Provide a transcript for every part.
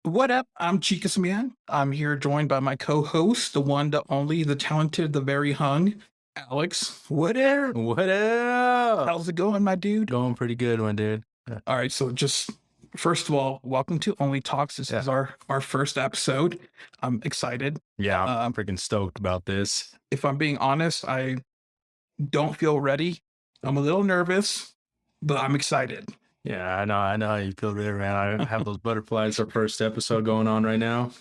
What up? I'm ChicasMan. I'm here joined by my co-host, the one, the only, the talented, the very hung, Alex. What up? What up? How's it going, my dude? Going pretty good, one dude. All right, so just first of all, welcome to Only Talks. This is our first episode. I'm excited. Yeah, I'm freaking stoked about this. If I'm being honest, I don't feel ready. I'm a little nervous, but I'm excited. Yeah, I know how you feel there, man. I have those butterflies. Our first episode going on right now,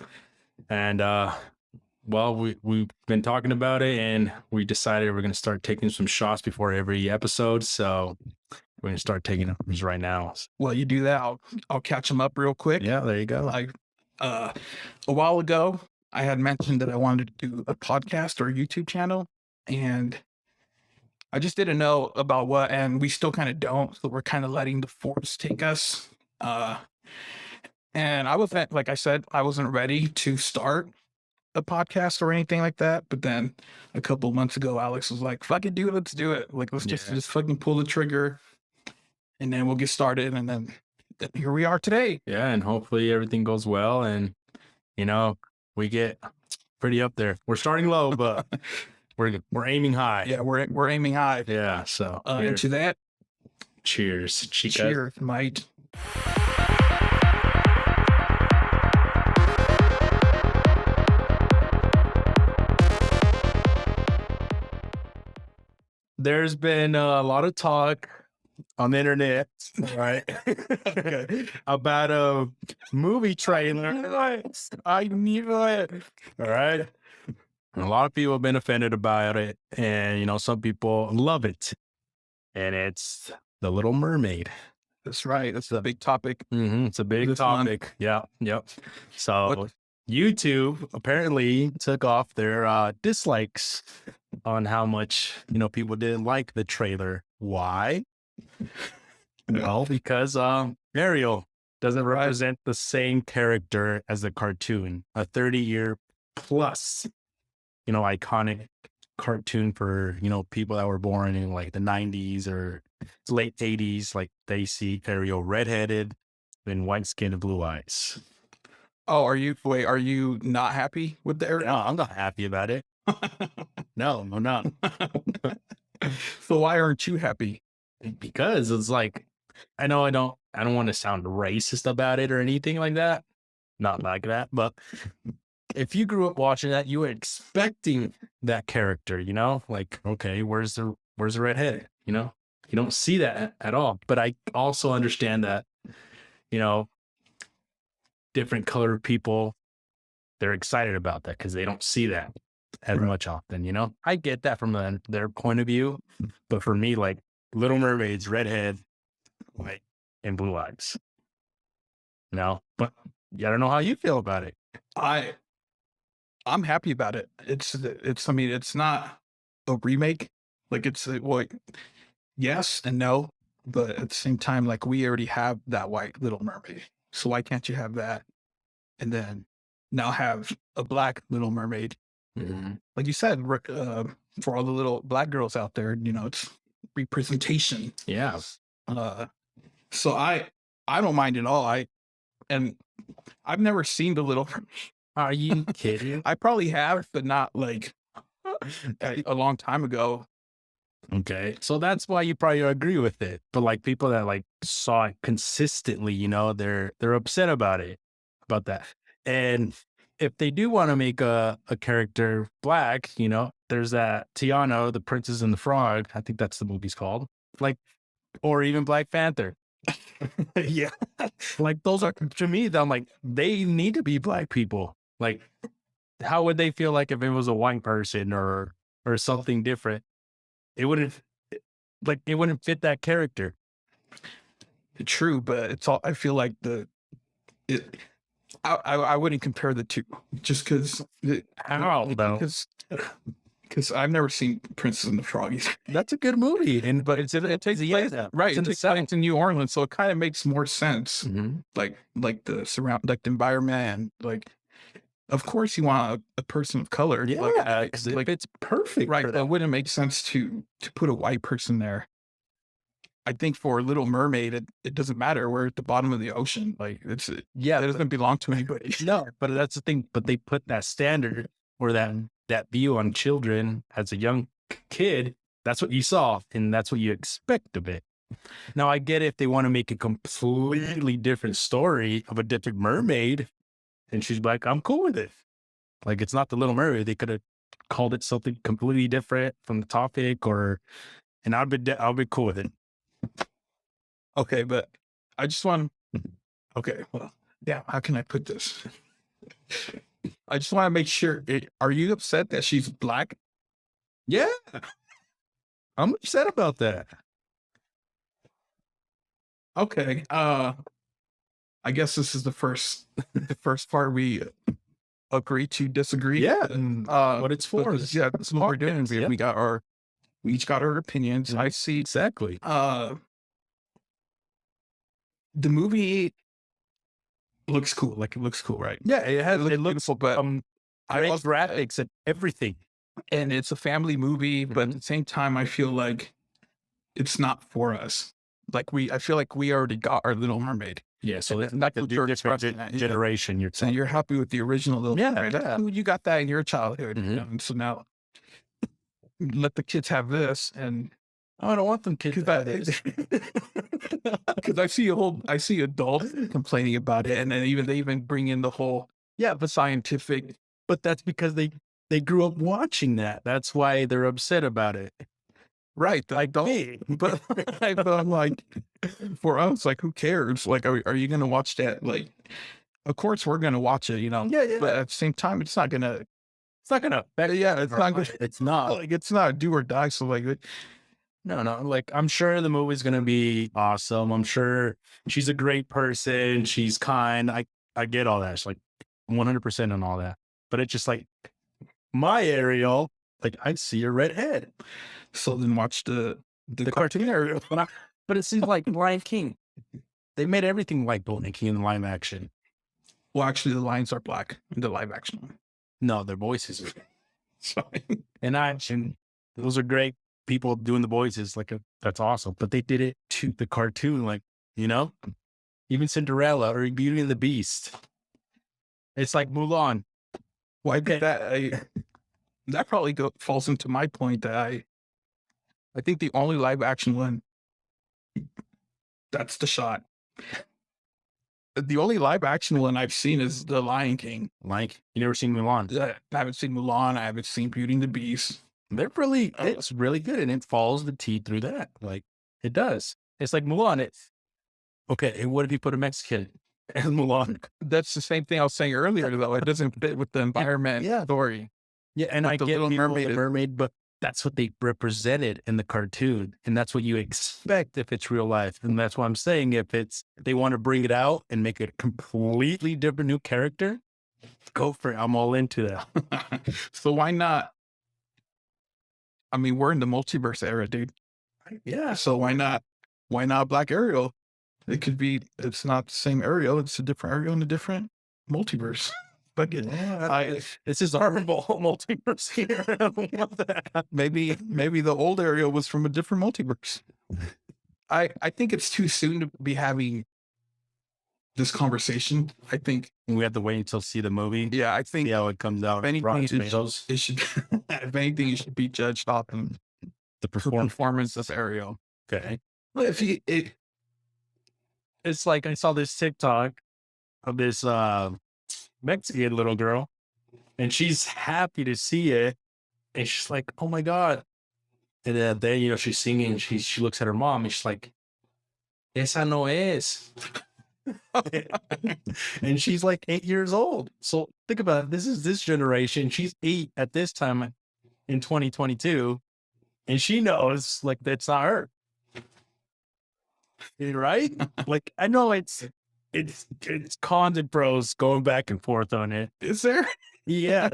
and well, we've been talking about it, and we decided we're gonna start taking some shots before every episode. So we're gonna start taking them right now. Well, you do that, I'll catch them up real quick. Yeah, there you go. A while ago, I had mentioned that I wanted to do a podcast or a YouTube channel, and I just didn't know about what, and we still kind of don't. So we're kind of letting the force take us. And I wasn't, like I said, I wasn't ready to start a podcast or anything like that. But then a couple months ago, Alex was like, "Fucking do it, let's do it. Like, let's just fucking pull the trigger, and then we'll get started." And then here we are today. Yeah, and hopefully everything goes well, and we get pretty up there. We're starting low, but we're aiming high. Yeah, we're aiming high. Yeah. So into that, cheers, chica. Cheers, mate. There's been a lot of talk on the internet, right? Okay. About a movie trailer. I knew it. All right. And a lot of people have been offended about it, and some people love it. And it's The Little Mermaid. That's right. That's a big topic. It's a big topic. Yeah. Yep. So YouTube apparently took off their dislikes on how much people didn't like the trailer. Why? Well, because Ariel doesn't represent the same character as the cartoon. A 30-year plus iconic cartoon for people that were born in like the 90s or late 80s. Like they see Ariel redheaded and white skin and blue eyes. Oh, are you not happy with the Ariel? No, I'm not happy about it. No, I'm not. So why aren't you happy? Because it's like, I know I don't want to sound racist about it or anything like that. Not like that, but if you grew up watching that, you were expecting that character, like, okay, where's the redhead? You don't see that at all. But I also understand that, different colored people, they're excited about that because they don't see that as much often, I get that from their point of view. But for me, like Little Mermaid's redhead, white, and blue eyes. But I don't know how you feel about it. I'm happy about it. I mean, it's not a remake. Like yes and no, but at the same time, like we already have that white Little Mermaid. So why can't you have that? And then now have a black Little Mermaid. Like you said, for all the little black girls out there, it's representation. Yeah. So I don't mind at all. I've never seen the Little Mermaid. Are you kidding? I probably have, but not like a long time ago. Okay. So that's why you probably agree with it. But like people that like saw it consistently, they're upset about that. And if they do want to make a character black, there's that Tiana, the Princess and the Frog. I think that's the movie's called. Like, or even Black Panther. Yeah. Like those are, to me, I'm like, they need to be black people. Like, how would they feel like if it was a white person or something different? It wouldn't fit that character. True, but it's all, I feel like I wouldn't compare the two just because. How though? Because I've never seen Princess and the Frog either. That's a good movie, but it takes place right. It takes place in New Orleans, so it kind of makes more sense. Like the environment, like. Of course, you want a person of color. Yeah, like it's perfect. Right, but it wouldn't make sense to put a white person there. I think for Little Mermaid, it doesn't matter. We're at the bottom of the ocean. Like it doesn't belong to anybody. No, but that's the thing. But they put that standard or that view on children as a young kid. That's what you saw, and that's what you expect of it. Now, I get it if they want to make a completely different story of a different mermaid, and she's like, I'm cool with it. Like, it's not the Little Mermaid. They could have called it something completely different from the topic, and I'll be cool with it. Okay, but I just want. Okay, well, yeah. How can I put this? I just want to make sure. Are you upset that she's black? Yeah, I'm upset about that. Okay. I guess this is the first part we agree to disagree. Yeah, and what it's for. Yeah, that's what we're doing. Yeah. We each got our opinions. I see. Exactly. The movie looks cool. Like it looks cool, right? Yeah, it looks beautiful, but great graphics and everything. And it's a family movie, but at the same time, I feel like it's not for us. Like I feel like we already got our Little Mermaid. Yeah, so that's like what the you're different expressing. generation. You're saying you're happy with the original Little Mermaid. Yeah. You got that in your childhood. And so now let the kids have this. And I don't want them kids to have this. Because I see adults complaining about it. And then they even bring in the whole, the scientific. But that's because they grew up watching that. That's why they're upset about it. Right. I don't, but I'm like, for us, like, who cares? Like, are you going to watch that? Like, of course we're going to watch it, Yeah. But at the same time, it's not going to affect. Yeah. It's not good. It's not like, it's not do or die. So like, no. Like, I'm sure the movie's going to be awesome. I'm sure she's a great person. She's kind. I get all that. It's like 100% on all that, but it's just like my Ariel, like I see a redhead. So then watch the cartoon Ariel. But it seems like Lion King. They made everything like Lion King in live action. Well, actually, the lions are black in the live action one. No, their voices are. Sorry. And those are great people doing the voices. Like, that's awesome. But they did it to the cartoon, like, even Cinderella or Beauty and the Beast. It's like Mulan. Why did that? That probably falls into my point that I think the only live action one, that's the shot. The only live action one I've seen is The Lion King. Like, you never seen Mulan? I haven't seen Mulan. I haven't seen Beauty and the Beast. It's really good, and it follows the T through that. Like, it does. It's like Mulan. Okay, and what if you put a Mexican as Mulan? That's the same thing I was saying earlier, though. It doesn't fit with the environment story. Yeah, and I get Little Mermaid, but that's what they represented in the cartoon, and that's what you expect if it's real life. And that's why I'm saying if they want to bring it out and make it a completely different new character, go for it. I'm all into that. So why not? I mean, we're in the multiverse era, dude. Yeah. So why not Black Ariel? It's not the same Ariel. It's a different Ariel in a different multiverse. But this is our multiverse here. I don't want that. Maybe the old Ariel was from a different multiverse. I think it's too soon to be having this conversation. I think we have to wait until see the movie. Yeah, I think see how it comes out. If anything, it should if anything, it should be judged off of the performance of Ariel. Okay. Well, it's like I saw this TikTok of this Mexican little girl, and she's happy to see it, and she's like, "Oh my god!" And then she's singing. She looks at her mom, and she's like, "Esa no es." And she's like 8 years old. So think about it. This is this generation. She's 8 at this time in 2022, and she knows like that's not her. Right? Like, I know it's cons and pros going back and forth on it. Is there? Yeah.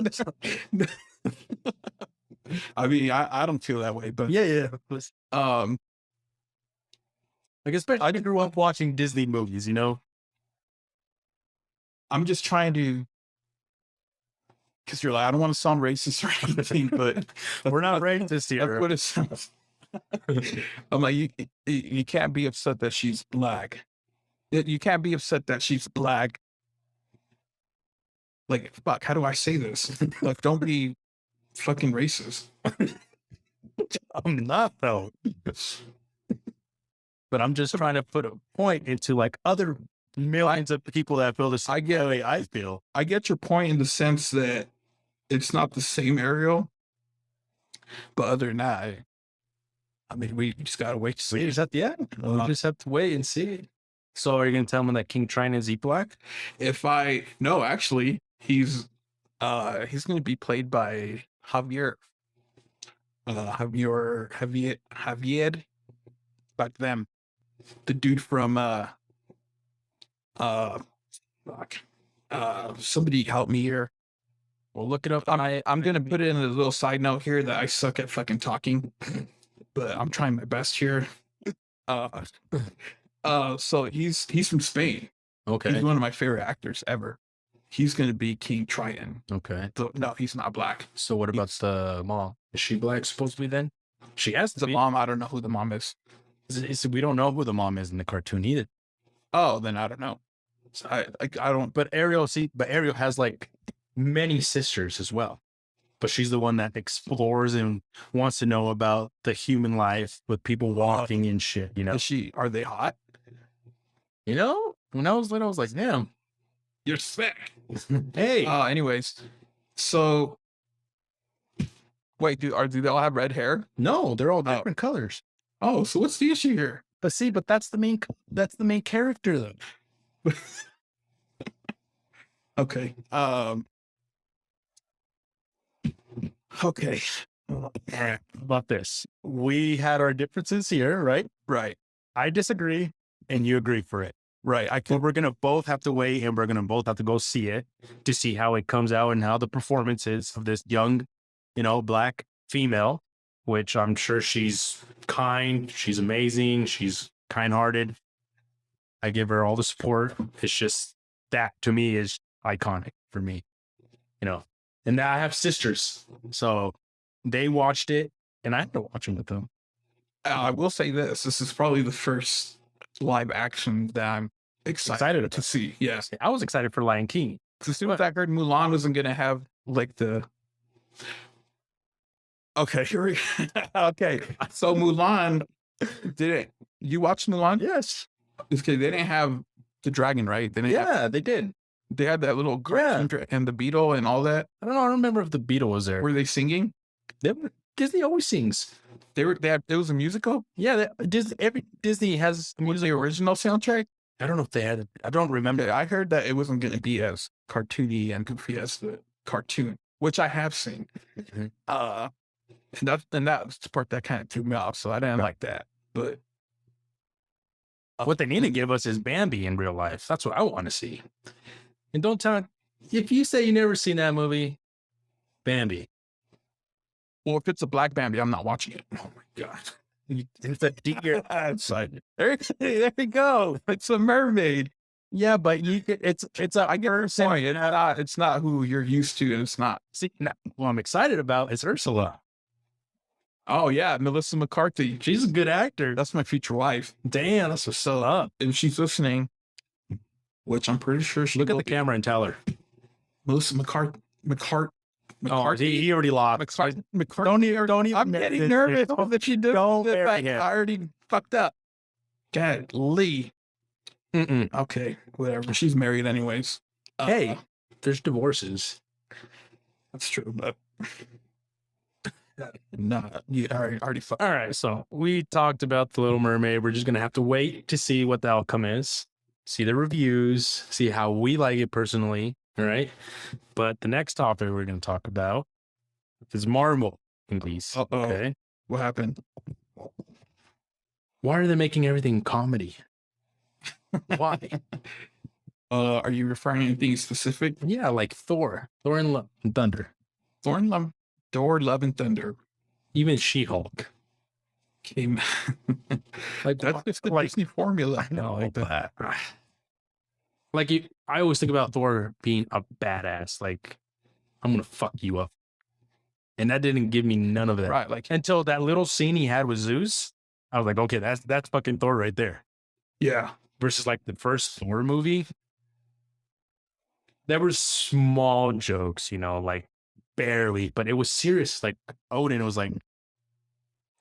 I mean, I don't feel that way, but yeah. Like, especially I grew up watching Disney movies, I'm just trying to, because you're like, I don't want to sound racist or anything, but we're not racist here. That's what it sounds. I'm like, you can't be upset that she's black. You can't be upset that she's black. Like, fuck, how do I say this? Like, don't be fucking racist. I'm not though. But I'm just trying to put a point into like other millions of people that feel the same way I feel. I get your point in the sense that it's not the same Ariel, but other than that, I mean, we just gotta wait to see. We just have to, yeah, we'll just have to wait and see. So are you gonna tell me that King Triton is black? No, actually, he's gonna be played by Javier. Javier, back them, the dude from fuck. Somebody help me here. We'll look it up. I'm gonna put it in a little side note here that I suck at fucking talking, but I'm trying my best here. So he's from Spain. Okay. He's one of my favorite actors ever. He's gonna be King Triton. Okay. So, no, he's not black. So what about the mom? Is she black supposed to be then? She has to The be. mom, I don't know who the mom is. We don't know who the mom is in the cartoon either. Oh, then I don't know. So I don't. But Ariel has like many sisters as well. But she's the one that explores and wants to know about the human life with people walking and shit, you know? Are they hot? You know, when I was little, I was like, damn. You're sick. Hey. Anyways, so wait, do they all have red hair? No, they're all different colors. Oh, so what's the issue here? But that's the main character though. Okay. Okay. All right. About this. We had our differences here, right? Right. I disagree and you agree for it. Right. But we're going to both have to wait and we're going to both have to go see it to see how it comes out and how the performance is of this young, black female, which I'm sure she's kind. She's amazing. She's kind-hearted. I give her all the support. It's just that to me is iconic for me, and I have sisters. So they watched it and I had to watch it with them. I will say this is probably the first live action that I'm excited to see. Yes. I was excited for Lion King. As soon as I heard Mulan wasn't going to have like the... Okay, here we Okay, so Mulan, you watched Mulan? Yes. Okay, they didn't have the dragon, right? They did. They had that little and the beetle and all that. I don't remember if the beetle was there. Were they singing? Disney always sings. It was a musical? Yeah, every Disney has the original soundtrack. I don't know if they had it. I don't remember. I heard that it wasn't going to be as cartoony and goofy as the cartoon, which I have seen. Mm-hmm. And that's the part that kind of threw me off, so I didn't like that. But what they need to give us is Bambi in real life. That's what I want to see. And don't tell me, if you say you never seen that movie, Bambi. Well, if it's a black Bambi, I'm not watching it. Oh my God. It's a deer. There you go. It's a mermaid. Yeah, but I get her point. It's not who you're used to, and it's not. See, what I'm excited about is Ursula. Oh yeah, Melissa McCarthy. She's a good actor. That's my future wife. Damn, that's what's so up. If she's listening, which I'm pretty sure she look at the camera and tell her. Melissa McCarthy. Oh, he already lost. McCarthy. Don't even. I'm getting nervous that she did. I already fucked up. God, Lee. Okay, whatever. She's married anyways. Hey, there's divorces. That's true, but no, you already fucked. All right, so we talked about The Little Mermaid. We're just gonna have to wait to see what the outcome is, see the reviews, see how we like it personally. All right, but the next topic we're gonna talk about is Marvel movies. Okay, what happened? Why are they making everything comedy? Why? Are you referring to anything specific? Yeah, like Thor and Love and Thunder. Thor, Love, and Thunder. Even She-Hulk came. Like that's just the Disney formula. I know, like that. I always think about Thor being a badass. Like, I'm gonna fuck you up. And that didn't give me none of that. Right. Like, Until that little scene he had with Zeus, I was like, okay, that's fucking Thor right there. yeah. Versus like the first Thor movie, there were small jokes, like barely, but it was serious. Like Odin was like, I'm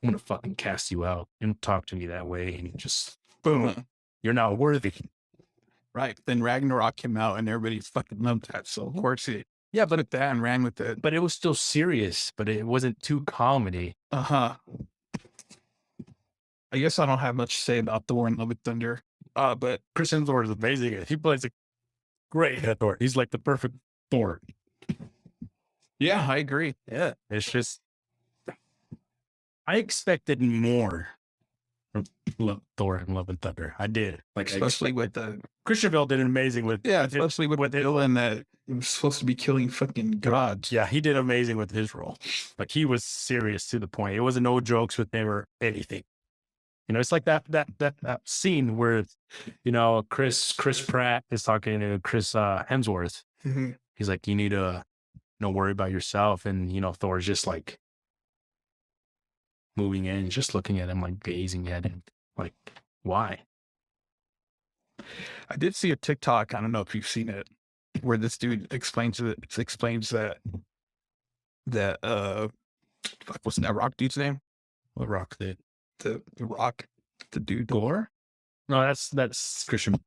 gonna fucking cast you out and talk to me that way. And he just, boom, you're not worthy. Right. Then Ragnarok came out and everybody fucking loved that. So of course it took that and ran with it. But it was still serious, but it wasn't too comedy. I guess I don't have much to say about Thor and Love and Thunder. But Chris Hemsworth is amazing. He plays a great Thor. He's like the perfect Thor. yeah, I agree. Yeah. It's just, I expected more from Thor and Love and Thunder. I did. Like, Especially with the Christian Bale did amazing with. Yeah, especially with the villain that was supposed to be killing fucking gods. Yeah, he did amazing with his role. Like, he was serious to the point. It wasn't no jokes with him or anything. It's like that scene where, Chris Pratt is talking to Chris Hemsworth. Mm-hmm. He's like, you need to, worry about yourself. And, Thor's just like moving in, just looking at him, like gazing at him. Like, why? I did see a TikTok. I don't know if you've seen it, where this dude explains that what's that rock dude's name? What Rock did? The Rock, the dude. Gore? No, that's Christian.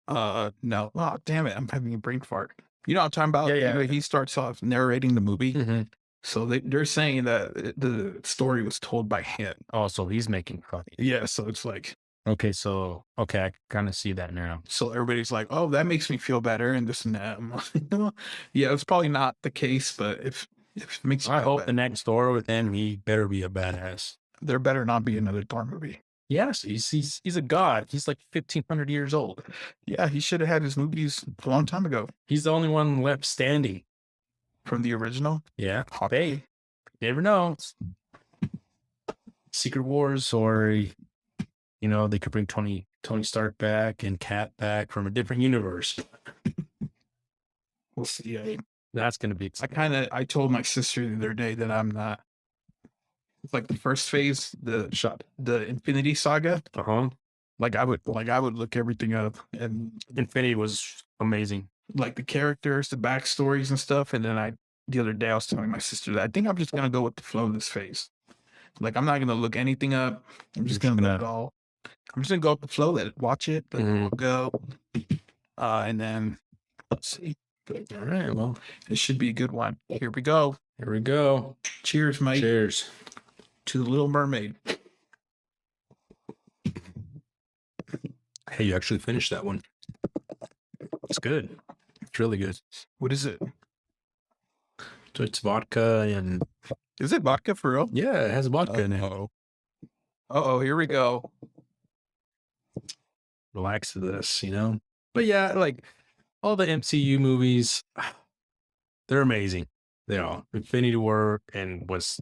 No. Oh, damn it! I'm having a brain fart. You know what I'm talking about? Yeah. He starts off narrating the movie. Mm-hmm. So they're saying that the story was told by him. Oh, so he's making fun. Yeah. So it's like, okay, I kind of see that now. so everybody's like, oh, that makes me feel better and this and that. I'm like, yeah, it's probably not the case, but if it makes you I feel hope better, the next Thor with him, he better be a badass. there better not be another Thor movie. Yes, he's a god. He's like 1,500 years old. Yeah, he should have had his movies a long time ago. He's the only one left standing from the original. Yeah, hey, you never know. Secret Wars, or they could bring Tony Stark back and Cap back from a different universe. We'll see. That's gonna be exciting. I told my sister the other day that I'm not. It's like the first phase, the Infinity Saga. Like I would look everything up, and Infinity was amazing. Like the characters, the backstories and stuff. And then the other day I was telling my sister that I think I'm just gonna go with the flow of this phase. Like I'm not gonna look anything up. I'm just gonna go. I'm just gonna go with the flow. Watch it. We'll go. And then let's see. All right. Well, it should be a good one. Here we go. Cheers, mate. Cheers to the Little Mermaid. Hey, you actually finished that one. It's good. It's really good. What is it? So it's vodka and... Is it vodka for real? Yeah, it has vodka in it. Uh-oh, here we go. Relax to this, But yeah, like all the MCU movies, they're amazing. They are. Infinity War and was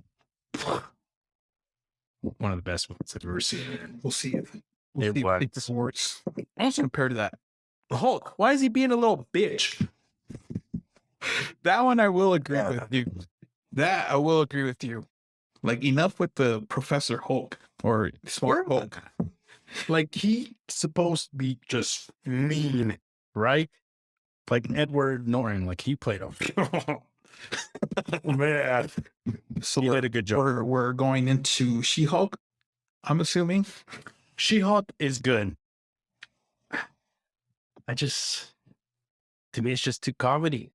one of the best movies I've ever seen. We'll see if this works. Also compared to that. Hulk, why is he being a little bitch? That one I will agree with you. That I will agree with you. Like enough with the Professor Hulk or Smart Hulk. Like he's supposed to be just mean, right? Like Edward Norton, like he played him. Man. So he did a good job. We're going into She-Hulk, I'm assuming. She-Hulk is good. To me, it's just too comedy.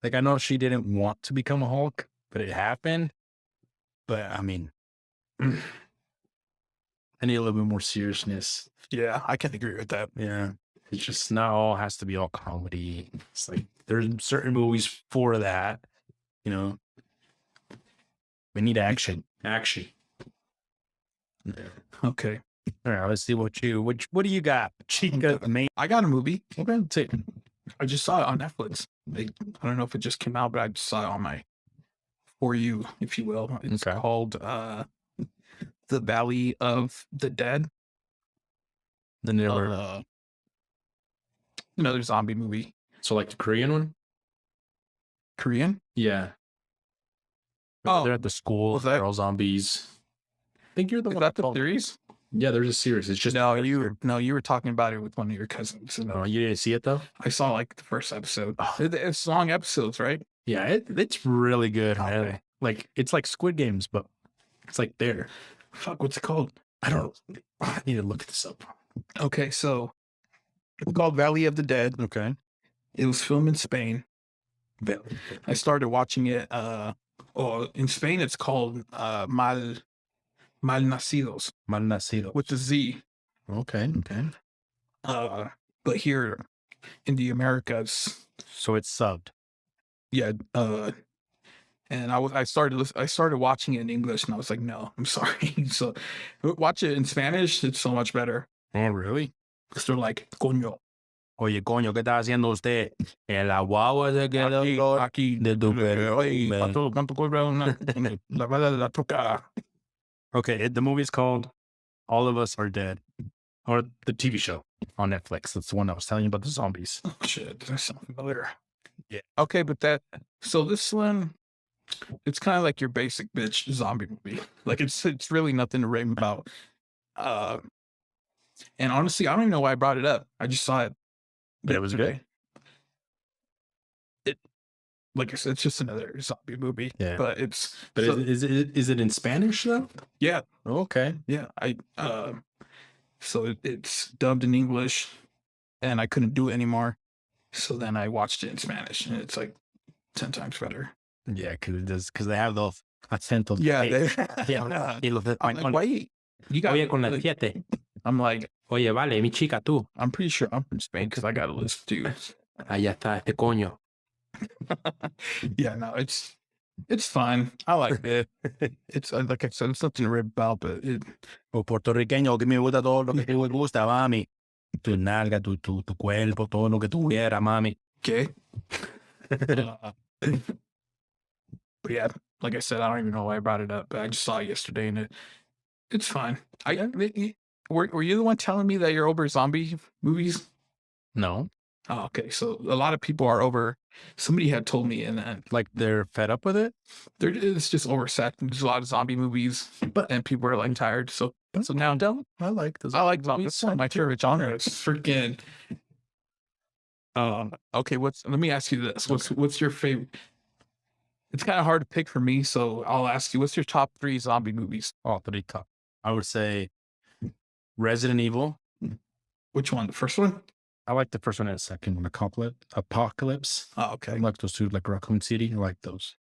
Like, I know she didn't want to become a Hulk, but it happened. But, I mean, I need a little bit more seriousness. Yeah, I can agree with that. Yeah. It's just not all has to be all comedy. It's like, there's certain movies for that, We need action. Yeah. Okay. All right, let's see what do you got? ChicasMan. I got a movie. Okay. I just saw it on Netflix. I don't know if it just came out, but I just saw it on my For You, if you will. It's called The Valley of the Dead. Another zombie movie. So like the Korean one? Korean? Yeah. Oh, they're at the school. was that- They're all zombies. I think you're the Is one that the called- series? Yeah, there's a series. It's just No, you were talking about it with one of your cousins. Oh, you didn't see it though? I saw like the first episode. Oh. It's long episodes, right? Yeah, it's really good. Okay. Man. Like it's like Squid Games, but it's like there. Fuck, what's it called? I don't know. I need to look this up. Okay, so it's called Valley of the Dead. Okay. It was filmed in Spain. I started watching it. In Spain, it's called Malnacidos Malnacido. with the Z. Okay. But here in the Americas, So it's subbed. yeah. And I started watching it in English, and I was like, no, I'm sorry. So watch it in Spanish. It's so much better. Oh, really? Because they're like, coño. Oye, coño, ¿qué está haciendo usted? En la guagua se quedó Aquí. de tu Oye, man. ¿cuánto cobra la bala de la troca? Okay, the movie's called All of Us Are Dead, or the TV show on Netflix. That's the one I was telling you about the zombies. Oh, shit. That sounds familiar. Yeah. Okay, but so this one, it's kind of like your basic bitch zombie movie. Like it's really nothing to rave about. And honestly, I don't even know why I brought it up. I just saw it. But it was good. Like I said, it's just another zombie movie. Yeah. But it's But so- is it in Spanish though? yeah, Okay. yeah. So it's dubbed in English, and I couldn't do it anymore. So then I watched it in Spanish, and it's like 10 times better. Yeah, because they have those acentos. Yeah, Yeah. Y los de I'm like, why you got? Oye, con el like, 7. I'm like, Oye, vale, mi chica, tú. I'm pretty sure I'm from Spain because I got a list too. Allá está este coño. Yeah, no, it's fine. I like it. It's like I said, it's nothing to rip about, but it. O puertorriqueño, que me gusta todo lo que te gusta, mami. Tu nalga, tu cuerpo, todo lo que tú quieras, mami. Okay. But yeah, like I said, I don't even know why I brought it up, but I just saw it yesterday, and it's fine. Were you the one telling me that you're over zombie movies? No. Oh, okay. So a lot of people are over. Somebody had told me, and Like they're fed up with it? it's just oversat. There's a lot of zombie movies, and people are like tired. So now I like those. I like zombies. It's one of my favorite genre. It's freaking. Okay. Let me ask you this. What's your favorite? It's kind of hard to pick for me, so I'll ask you. What's your top 3 zombie movies? Oh, 3 top. I would say Resident Evil. Which one? The first one? I like the first one and the second one. Apocalypse. Oh, I okay. like those two, like Raccoon City. I like those.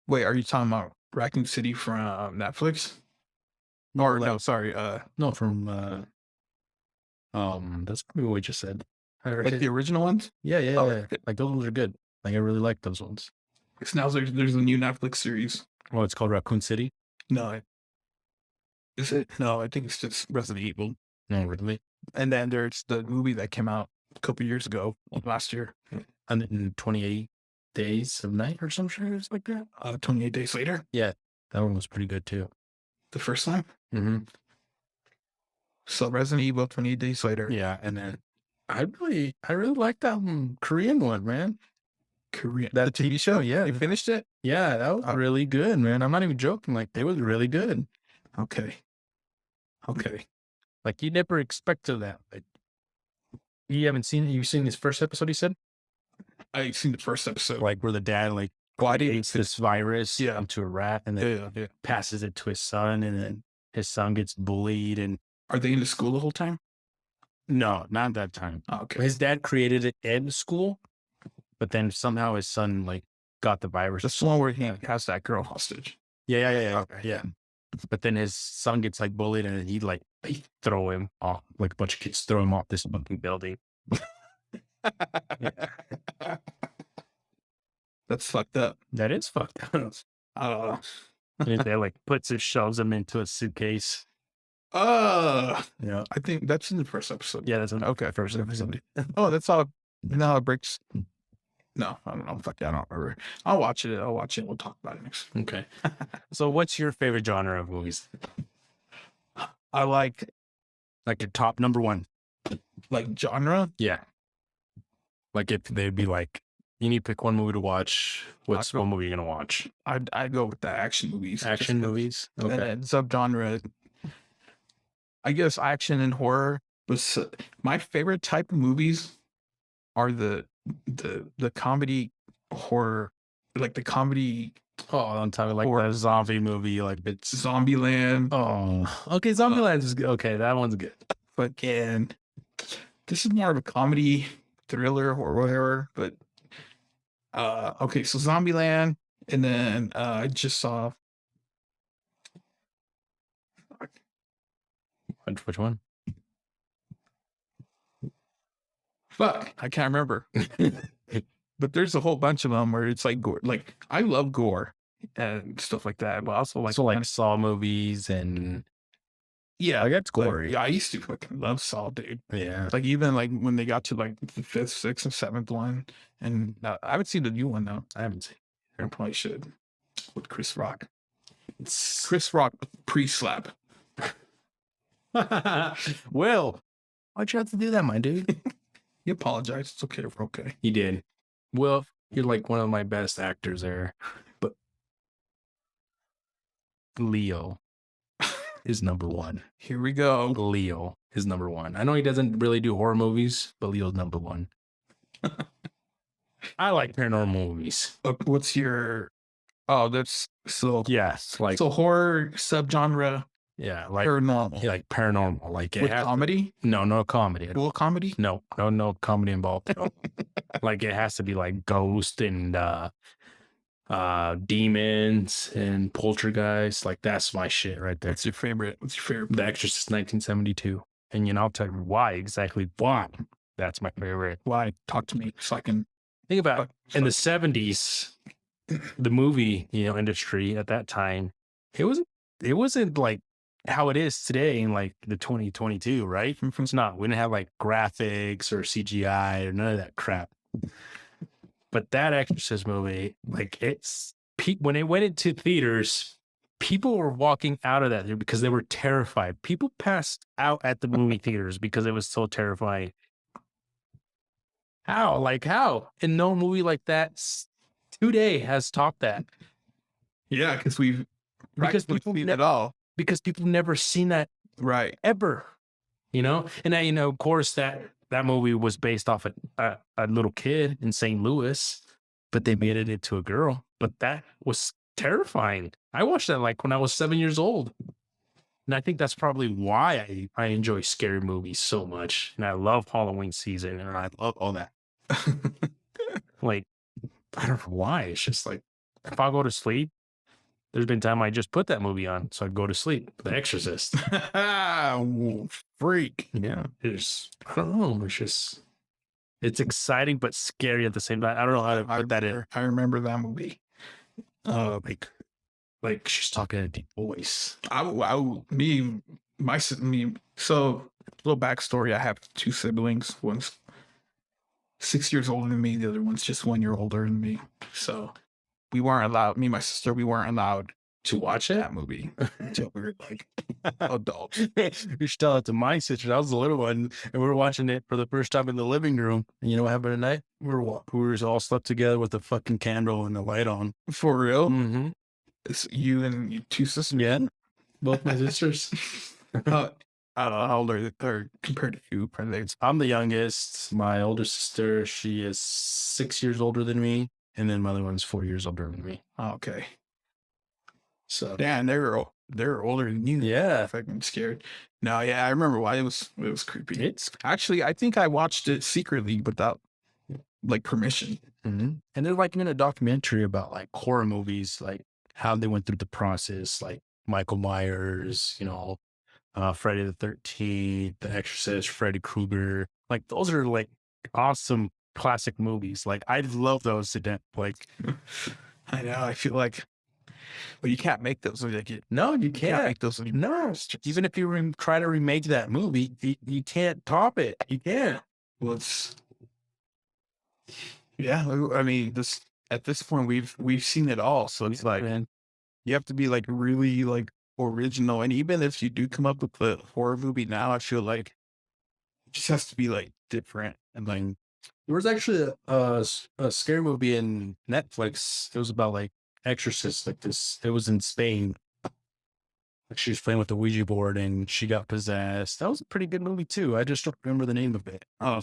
Wait, are you talking about Raccoon City from Netflix? Or no, sorry. No, from that's probably what we just said. Like the original ones? Yeah. Oh, Yeah. Like those ones are good. Like I really like those ones. Because now there's a new Netflix series. Oh, it's called Raccoon City. No, is it? No, I think it's just Resident Evil. No, really. And then there's the movie that came out a couple years ago, last year. And in 28 Days of Night or some shit like that. 28 Days Later. Yeah, that one was pretty good too. The first time. Mm-hmm. So Resident Evil, 28 Days Later. Yeah, and then I really like that Korean one, man. Korean. That the TV show. Yeah, You finished it? yeah, that was really good, man. I'm not even joking. Like they was really good. Okay. Like you never expected that. Like you haven't seen it. You've seen this first episode. He said, I've seen the first episode. like where the dad like creates this virus into a rat and then Yeah. passes it to his son, and then his son gets bullied. And Are they in the school the whole time? no, not that time. Oh, okay. His dad created it in school, but then somehow his son like got the virus. That's the one where he has that girl hostage. Yeah. Okay. Yeah. But then his son gets like bullied, and he throw him off, like a bunch of kids throw him off this fucking building. That's fucked up. That is fucked up. And his dad like shoves him into a suitcase. Yeah. Yeah. I think that's in the first episode. Yeah, that's Okay, first episode. Oh, that's how. Now it breaks. No, I don't know. Fuck yeah, I don't remember. I'll watch it. We'll talk about it next. Okay. So what's your favorite genre of movies? I like Like your top number one? genre. Yeah. Like if they'd be like, you need to pick one movie to watch. What's go- one movie you're gonna watch? I go with the action movies. Action movies. And Okay. then subgenre, I guess action and horror. But my favorite type of movies are the comedy horror, like the comedy Oh, I'm talking like Or- a zombie movie, like it's Zombieland. oh, okay. Zombieland is good. Okay, that one's good. Fucking, this is more of a comedy thriller or whatever. But okay, so Zombieland, and then I just saw Which one? fuck, I can't remember. But there's a whole bunch of them where it's like gore. Like I love gore and stuff like that, but also like So like Saw movies and yeah, that's gory. yeah, I used to fucking love Saw, dude. Yeah. Like even like when they got to like the 5th, 6th, and 7th one, and I haven't seen the new one though. I haven't seen. I probably should with Chris Rock. It's Chris Rock pre-slap. Will, why'd you have to do that, my dude? He apologized. It's okay. We're okay. He did. Will, you're like one of my best actors there. But Leo is number one. Here we go. Leo is number one. I know he doesn't really do horror movies, but Leo's number one. I like paranormal movies. What's your? Oh, that's so. Yes, like So horror subgenre, yeah, like paranormal. yeah, like paranormal, like it With has comedy, no comedy. full comedy. No comedy involved. No. Like it has to be like ghost and demons and poltergeist. Like that's my shit right there. What's your favorite? What's your favorite? The Exorcist 1972. And I'll tell you why that's my favorite. Why? Talk to me so I can. Think about it. In the 70s, the movie, industry at that time, it wasn't like how it is today in like the 2022, right? It's not. We didn't have like graphics or CGI or none of that crap. But that Exorcist movie, like when it went into theaters, people were walking out of that theater because they were terrified. People passed out at the movie theaters because it was so terrifying. How? Like how? And no movie like that today has topped that. Yeah, because we've People seen it all. Because people never seen that Right. ever. And of course that movie was based off a little kid in St. Louis, but they made it into a girl. But that was terrifying. I watched that like when I was 7 years old. And I think that's probably why I enjoy scary movies so much. And I love Halloween season and I love all that. Like, I don't know why. It's just like, if I go to sleep, there's been time I just put that movie on. So I go to sleep. The Exorcist. Freak. Yeah. I don't know. It's exciting, but scary at the same time. I don't know how to put that in. I remember that movie. Like she's talking in a deep voice. So little backstory. I have 2 siblings. One's 6 years older than me. The other one's just 1 year older than me. So we weren't allowed, me and my sister, we weren't allowed to watch that movie until we were like adults. You should tell it to my sister. I was a little one, and we were watching it for the first time in the living room. And you know what happened tonight? We were all slept together with a fucking candle and the light on. For real? Mm-hmm. It's you and your 2 sisters? Yeah, both my sisters. I don't know how old are they compared to you? I'm the youngest. My older sister, she is 6 years older than me, and then my other one's 4 years older than me. Oh, okay. So damn, they're older than you. yeah, Fucking scared. No, yeah, I remember why it was creepy. It's actually, I think I watched it secretly without like permission. Mm-hmm. And they're like in a documentary about like horror movies, like how they went through the process, like Michael Myers, Friday the 13th, The Exorcist, Freddy Krueger. Like those are like awesome classic movies. Like I love those to death. Like I know. I feel like, but you can't make those. Like no, you you can't can't. make those anymore. No, even if you try to remake that movie, you can't top it. You can't. Well, yeah. I mean, at this point, we've seen it all. So it's like man. You have to be like really like original. And even if you do come up with a horror movie now, I feel like it just has to be like different and like There was actually a scary movie in Netflix. It was about like exorcists, like this. It was in Spain. Like she was playing with the Ouija board and she got possessed. That was a pretty good movie too. I just don't remember the name of it. Oh,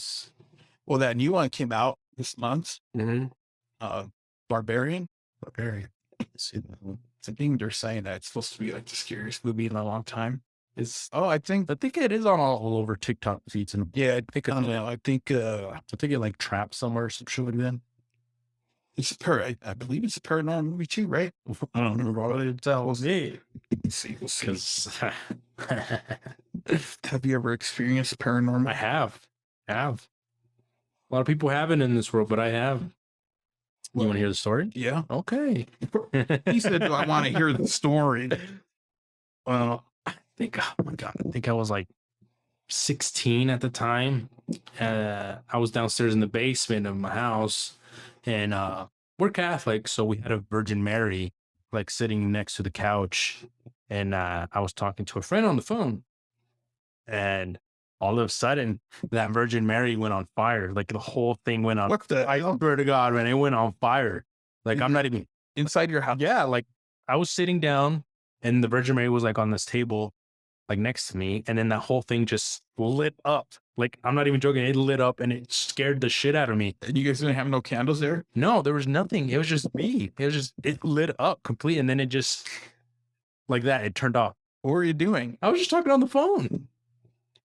well, that new one came out this month. Mm-hmm. Barbarian. Barbarian. See that one. I think they're saying that it's supposed to be like the scariest movie in a long time. I think it is on all over TikTok feeds and Yeah, I think it like trapped somewhere or some shit like that. it's I believe it's a paranormal movie too, right? I don't remember what it tells me. We'll see. Because Have you ever experienced paranormal? I have. A lot of people haven't in this world, but I have. You want to hear the story? Yeah. Okay. He said, "Do I want to hear the story?" Well, I think I was like 16 at the time. I was downstairs in the basement of my house, and we're Catholic, so we had a Virgin Mary like sitting next to the couch, and I was talking to a friend on the phone, and all of a sudden that Virgin Mary went on fire. Like the whole thing went on. What the? I swear to God, man, it went on fire. Like I'm not even Inside your house? Yeah, like I was sitting down and the Virgin Mary was like on this table, like next to me. And then that whole thing just lit up. Like, I'm not even joking. It lit up and it scared the shit out of me. And you guys didn't have no candles there? No, there was nothing. It was just me. It lit up complete. And then it just like that, it turned off. What were you doing? I was just talking on the phone.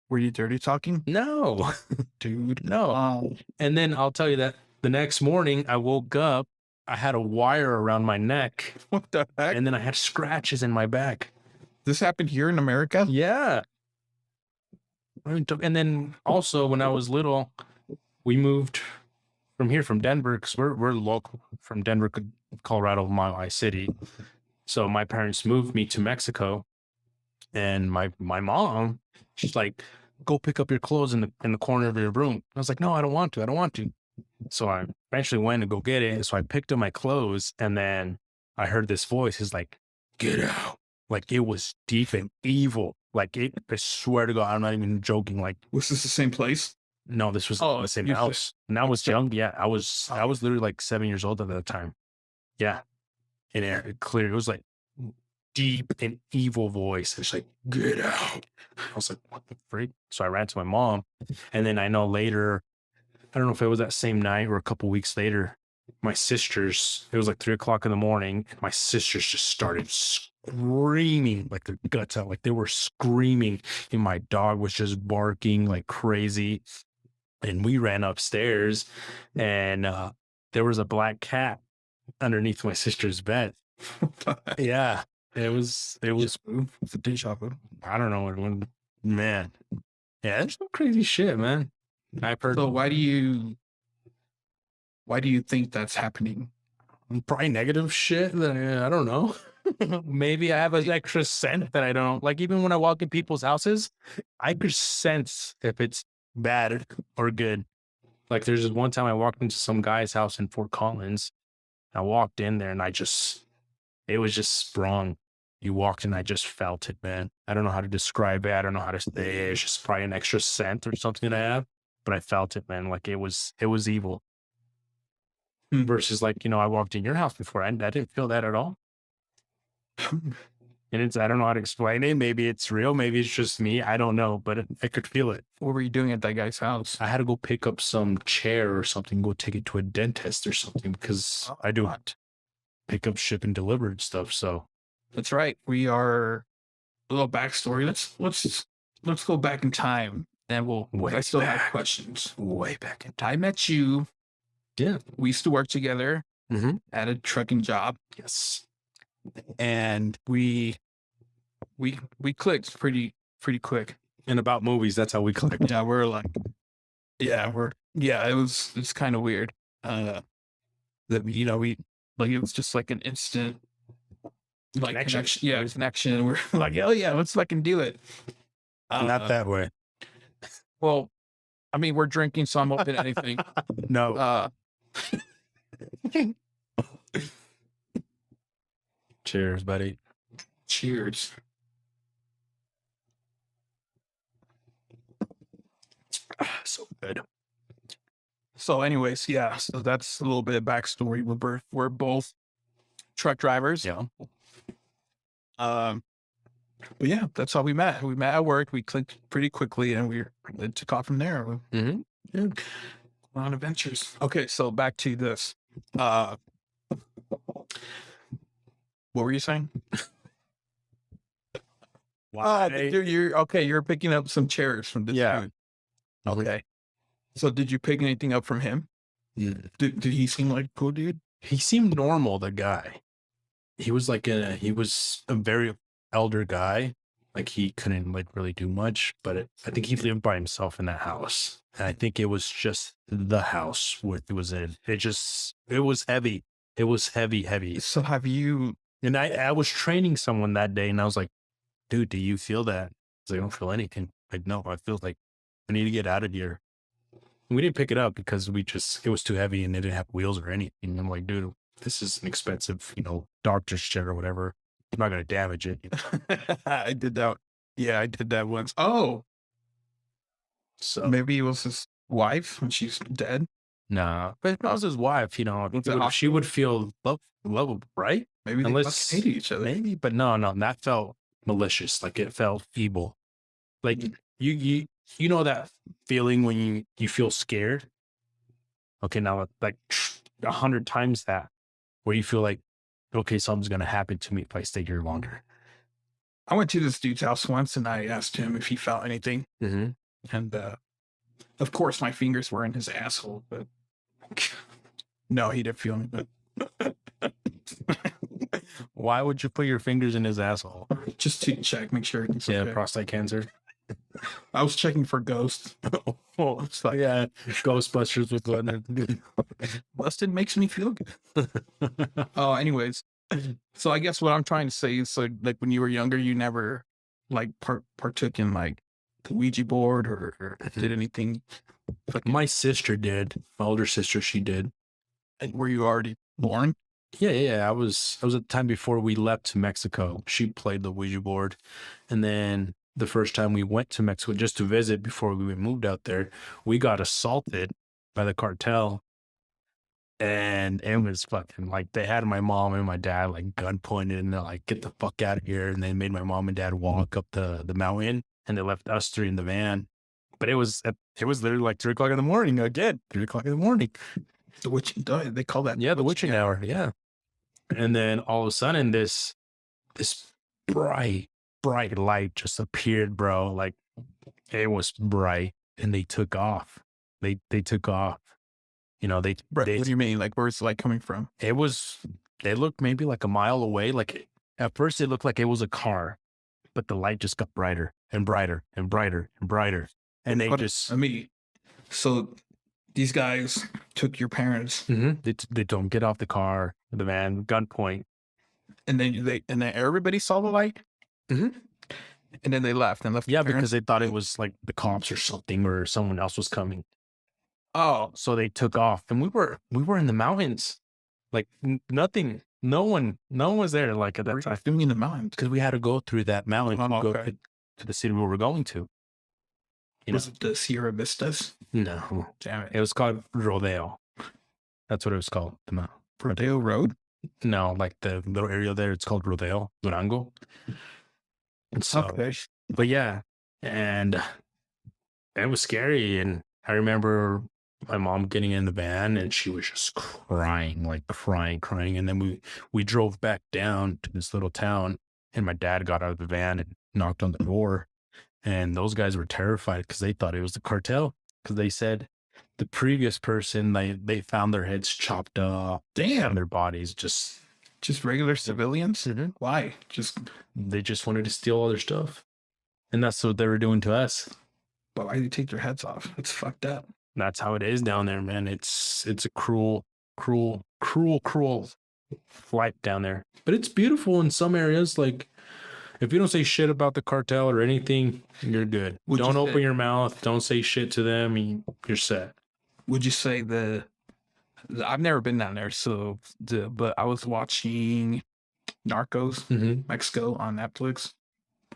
Were you dirty talking? No, Dude. no. And then I'll tell you that the next morning I woke up, I had a wire around my neck. What the heck? And then I had scratches in my back. This happened here in America? Yeah. And then also when I was little, we moved from here, from Denver, because we're local from Denver, Colorado, my city. So my parents moved me to Mexico, and my mom, she's like, "Go pick up your clothes in the corner of your room." I was like, "No, I don't want to." So I eventually went to go get it. So I picked up my clothes, and then I heard this voice. It's like, "Get out!" Like it was deep and evil. Like I swear to God, I'm not even joking. Like, was this the same place? No, this was the same house. And I was young. Yeah, I was literally like 7 years old at that time. Yeah, and it clear. It was like deep and evil voice. It's like, "Get out!" I was like, "What the freak?" So I ran to my mom, and then I know later, I don't know if it was that same night or a couple weeks later, my sisters, it was like 3:00 in the morning, and my sisters just started screaming like their guts out. Like they were screaming, and my dog was just barking like crazy. And we ran upstairs, and there was a black cat underneath my sister's bed. Yeah, it was it's a deja vu. I don't know, man. Yeah, there's some crazy shit, man. I've heard. So why do you think that's happening? Probably negative shit. I don't know. Maybe I have an extra scent that I don't like. Even when I walk in people's houses, I could sense if it's bad or good. Like there's this one time I walked into some guy's house in Fort Collins. I walked in there and it was just sprung. You walked in, I just felt it, man. I don't know how to describe it. I don't know how to say it. It's just probably an extra scent or something that I have, but I felt it, man. Like it was evil. Versus like, I walked in your house before. I didn't feel that at all. And I don't know how to explain it. Maybe it's real. Maybe it's just me. I don't know, but I could feel it. What were you doing at that guy's house? I had to go pick up some chair or something, go take it to a dentist or something, because I do pick up, ship, and deliver and stuff. So that's right. We are a little backstory. Let's go back in time, and I still have questions. Way back in time. I met you. Yeah, we used to work together at a trucking job. Yes. And we clicked pretty quick. And about movies, that's how we clicked. Yeah, it's kind of weird. That we it was just like an instant like connection. Yeah, it was connection. We're like, oh yeah, let's fucking do it. Not that way. Well, I mean, we're drinking, so I'm open to anything. No. Cheers, buddy. Cheers. So good. So, anyways, yeah. So that's a little bit of backstory. We're both truck drivers. Yeah. Um, but yeah, that's how we met. We met at work. We clicked pretty quickly, and it took off from there. Mm-hmm. Yeah, on adventures. Okay, so back to this. Uh, what were you saying? You're okay. You're picking up some chairs from this. Yeah. Dude. Okay. So did you pick anything up from him? Yeah. Did he seem like a cool dude? He seemed normal, the guy. He was a very elder guy. Like he couldn't like really do much, but I think he lived by himself in that house. And I think it was just the house what it was in. It was heavy. It was heavy. So have you? And I was training someone that day and I was like, dude, do you feel that? He's like, I don't feel anything. Like, no, I feel like I need to get out of here. And we didn't pick it up because it was too heavy and it didn't have wheels or anything. And I'm like, dude, this is an expensive, doctor's chair or whatever. I'm not going to damage it. I did that. Yeah, I did that once. Oh, So maybe it was his wife and she's dead. nah, but if I was his wife, she would feel lovable, right? Maybe they must hate each other. Maybe, but no, that felt malicious. Like it felt feeble. Like you know that feeling when you feel scared. Okay, now like 100 times that, where you feel like, okay, something's gonna happen to me if I stay here longer. I went to this dude's house once and I asked him if he felt anything. Mm-hmm. And of course, my fingers were in his asshole, but no, he didn't feel anything. Why would you put your fingers in his asshole? Just to check, make sure it's okay. Prostate cancer. I was checking for ghosts. Oh, it's like, yeah, Ghostbusters with Leonard. Busted makes me feel good. Oh, anyways. So I guess what I'm trying to say is, so like when you were younger, you never like partook in like the Ouija board or did anything. My sister did. My older sister, she did. And were you already born? Yeah. I was at the time before we left to Mexico. She played the Ouija board. And then the first time we went to Mexico just to visit before we moved out there, we got assaulted by the cartel. And it was fucking like they had my mom and my dad like gun pointed and they're like, get the fuck out of here. And they made my mom and dad walk up the mountain and they left us three in the van. But it was literally like 3 o'clock in the morning again, 3 o'clock in the morning. The witching, they call that. Yeah, the witching hour. Yeah. And then all of a sudden this bright light just appeared, bro. Like it was bright and they took off. They took off. What do you mean? Like, where's the light coming from? They looked maybe like a mile away. Like at first it looked like it was a car, but the light just got brighter and brighter and brighter and brighter. And so these guys took your parents. Mm-hmm. They don't get off the car, the van, gunpoint. And then everybody saw the light. Mm-hmm. And then they left. Yeah, because they thought it was like the cops or something or someone else was coming. Oh, so they took off, and we were in the mountains, like nothing, no one was there. Like at that time, doing in the mountains because we had to go through that mountain to go to the city we were going to. Was it the Sierra Vistas? No, damn it! It was called Rodeo. That's what it was called. The mountain. Rodeo Road? No, like the little area there. It's called Rodeo, Durango. And so, okay. But yeah, and it was scary, and I remember my mom getting in the van and she was just crying. And then we drove back down to this little town and my dad got out of the van and knocked on the door. And those guys were terrified because they thought it was the cartel, because they said the previous person, they found their heads chopped off. Damn. Their bodies just regular civilians? Mm-hmm. Why? They just wanted to steal all their stuff. And that's what they were doing to us. But why did they take their heads off? It's fucked up. That's how it is down there, man. It's a cruel flight down there. But it's beautiful in some areas. Like, if you don't say shit about the cartel or anything, you're good. Don't open your mouth. Don't say shit to them. You're set. Would you say I've never been down there, but I was watching Narcos, mm-hmm. Mexico on Netflix.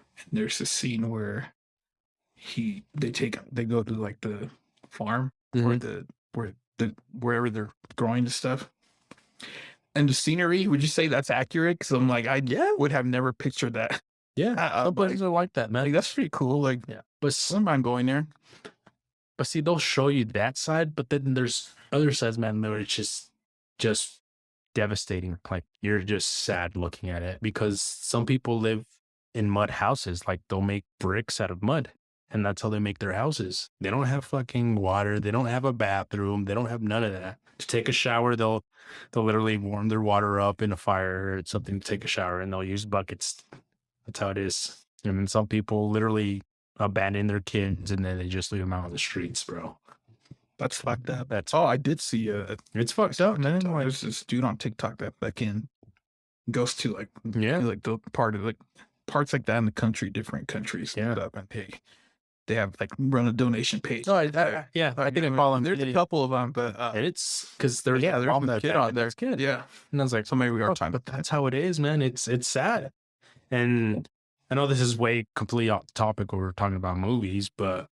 And there's a scene where they go to like the farm mm-hmm. where wherever they're growing the stuff. And the scenery, would you say that's accurate? Because I'm like, I would have never pictured that. Yeah, some places are like that, man. Like, that's pretty cool. Like, but I'm going there. But see, they'll show you that side, but then there's other sides, man, where it's just devastating. Like, you're just sad looking at it, because some people live in mud houses. Like, they'll make bricks out of mud, and that's how they make their houses. They don't have fucking water. They don't have a bathroom. They don't have none of that. To take a shower, they'll literally warm their water up in a fire or something to take a shower, and they'll use buckets. That's how it is. And then some people literally abandon their kids, and then they just leave them out on the streets, bro. That's fucked up. I did see it's fucked up, man. There's this dude on TikTok that goes to like the parts like that in the country, different countries, and stuff, and they have like run a donation page. I didn't follow him. There's a couple of them, but and it's because there's a kid on there. Yeah, and I was like, so maybe we are talking. But that's how it is, man. It's sad, and I know this is way completely off the topic when we're talking about movies, but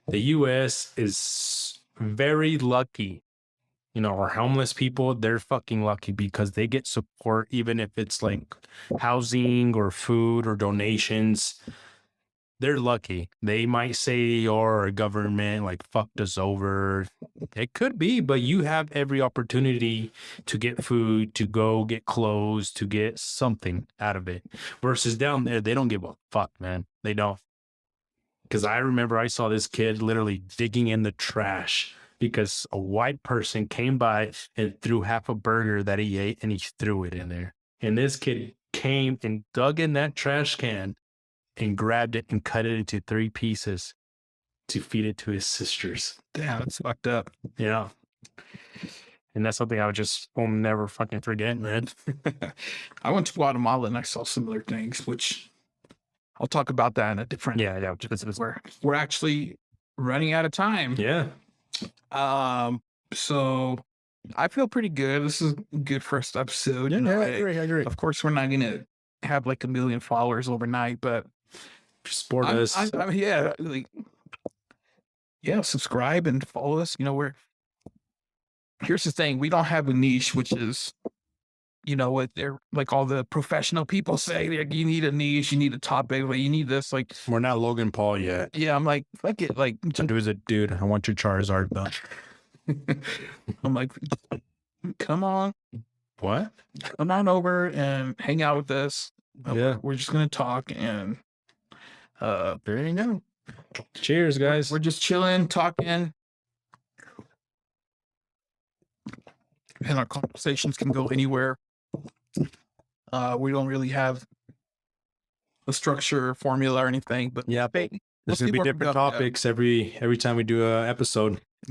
the U.S. is very lucky. You know, our homeless people, they're fucking lucky because they get support, even if it's like housing or food or donations. They're lucky. They might say your government like fucked us over. It could be, but you have every opportunity to get food, to go get clothes, to get something out of it. Versus down there, they don't give a fuck, man. They don't. Because I remember I saw this kid literally digging in the trash because a white person came by and threw half a burger that he ate, and he threw it in there. And this kid came and dug in that trash can and grabbed it and cut it into 3 pieces to feed it to his sisters. Damn, that's fucked up. Yeah. And that's something I will never fucking forget, man. I went to Guatemala and I saw similar things, which I'll talk about that in a different... Yeah. We're actually running out of time. Yeah. So I feel pretty good. This is a good first episode. Yeah, I agree. Of course, we're not going to have like 1 million followers overnight, but support us. subscribe and follow us. You know, here's the thing. We don't have a niche, which is, you know, what they're like all the professional people say, like, you need a niche, you need a topic, like, you need this, like, we're not Logan Paul yet. Yeah, I'm like, fuck it, like, dude, I want your Charizard though. I'm like, come on. What? Come on over and hang out with us. Yeah. We're just gonna talk, and there you go. Cheers, guys. We're just chilling, talking. And our conversations can go anywhere. We don't really have a structure or formula or anything, but yeah, there's gonna be different topics every time we do a episode. It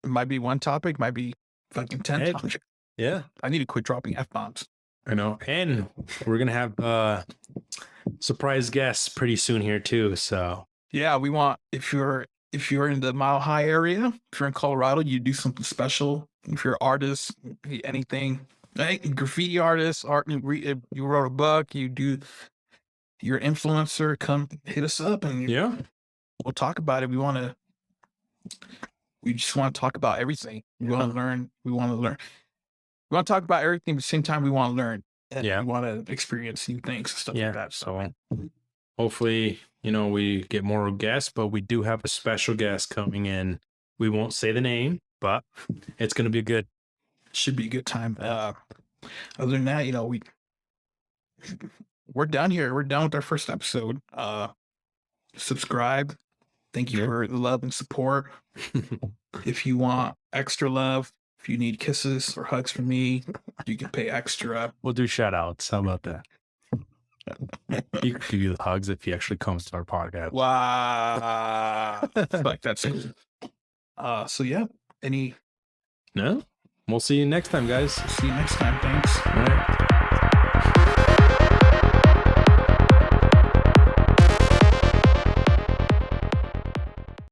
might be one topic, might be fucking 10 topics. Yeah, I need to quit dropping F-bombs. I know, and we're gonna have surprise guests pretty soon here too. So yeah, we want, if you're in the Mile High area, if you're in Colorado, you do something special. If you're an artist, anything, right? Graffiti artist, you wrote a book, you're an influencer, come hit us up and we'll talk about it. We just want to talk about everything. We want to learn. We want to talk about everything, but at the same time, we want to learn. And we want to experience new things and stuff like that. So hopefully, you know, we get more guests, but we do have a special guest coming in. We won't say the name, but it's going to be good. Should be a good time. Other than that, you know, we're done here. We're done with our first episode. Subscribe. Thank you for the love and support. If you want extra love, if you need kisses or hugs from me, you can pay extra. We'll do shout outs. How about that? He can give you the hugs if he actually comes to our podcast. Wow. Like that's cool. So yeah. No? We'll see you next time, guys. See you next time. Thanks. All right.